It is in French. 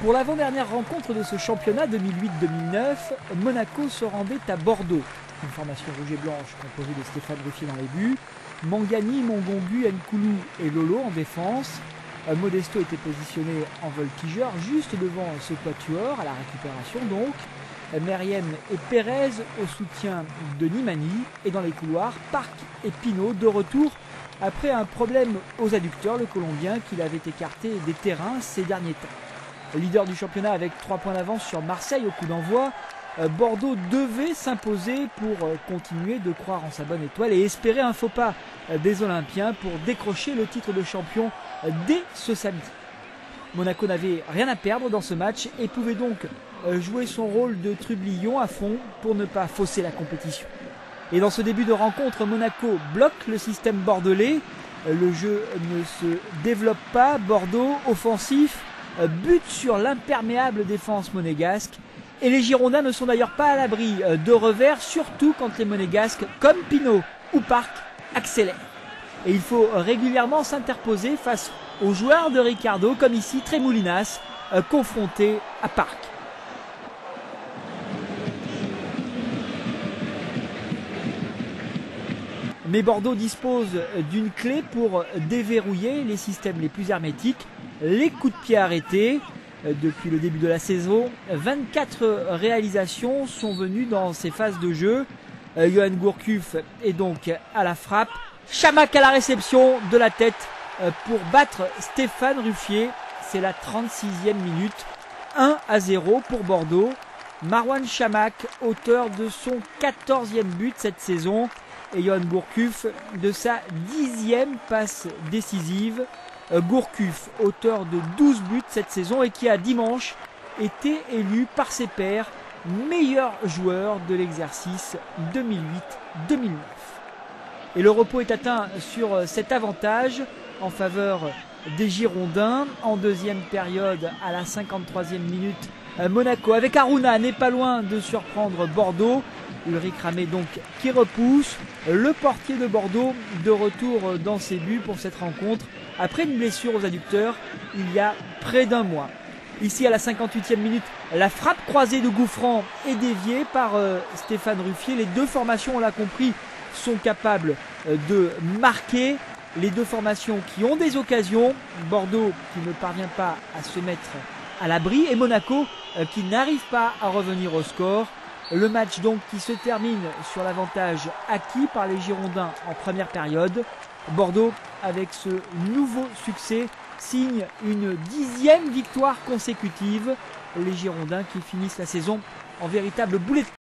Pour l'avant-dernière rencontre de ce championnat 2008-2009, Monaco se rendait à Bordeaux. Une formation rouge et blanche composée de Stéphane Ruffier dans les buts, Mangani, Mongongu, Nkoulou et Lolo en défense. Modesto était positionné en voltigeur juste devant ce quatuor, à la récupération donc. Meriem et Pérez au soutien de Nimani. Et dans les couloirs, Park et Pinot de retour après un problème aux adducteurs, le Colombien qu'il avait écarté des terrains ces derniers temps. Leader du championnat avec 3 points d'avance sur Marseille au coup d'envoi, Bordeaux devait s'imposer pour continuer de croire en sa bonne étoile et espérer un faux pas des Olympiens pour décrocher le titre de champion dès ce samedi. Monaco n'avait rien à perdre dans ce match et pouvait donc jouer son rôle de trublion à fond pour ne pas fausser la compétition. Et dans ce début de rencontre, Monaco bloque le système bordelais. Le jeu ne se développe pas. Bordeaux, offensif, bute sur l'imperméable défense monégasque. Et les Girondins ne sont d'ailleurs pas à l'abri de revers, surtout quand les Monégasques, comme Pinot ou Park, accélèrent. Et il faut régulièrement s'interposer face aux joueurs de Ricardo, comme ici Tremoulinas, confronté à Park. Mais Bordeaux dispose d'une clé pour déverrouiller les systèmes les plus hermétiques, les coups de pied arrêtés. Depuis le début de la saison, 24 réalisations sont venues dans ces phases de jeu. Yoann Gourcuff est donc à la frappe. Chamakh à la réception de la tête pour battre Stéphane Ruffier. C'est la 36e minute. 1-0 pour Bordeaux. Marouane Chamakh, auteur de son 14e but cette saison. Et Yoann Gourcuff de sa 10e passe décisive. Gourcuff, auteur de 12 buts cette saison et qui a dimanche été élu par ses pairs meilleur joueur de l'exercice 2008-2009. Et le repos est atteint sur cet avantage en faveur des Girondins. En deuxième période, à la 53e minute, Monaco avec Harouna n'est pas loin de surprendre Bordeaux. Ulrich Ramé donc qui repousse. Le portier de Bordeaux de retour dans ses buts pour cette rencontre après une blessure aux adducteurs il y a près d'un mois. Ici à la 58e minute, la frappe croisée de Gouffran est déviée par Stéphane Ruffier. Les deux formations, on l'a compris, sont capables de marquer. Les deux formations qui ont des occasions. Bordeaux qui ne parvient pas à se mettre à l'abri et Monaco qui n'arrive pas à revenir au score. Le match donc qui se termine sur l'avantage acquis par les Girondins en première période. Bordeaux, avec ce nouveau succès, signe une 10e victoire consécutive. Les Girondins qui finissent la saison en véritable boulet de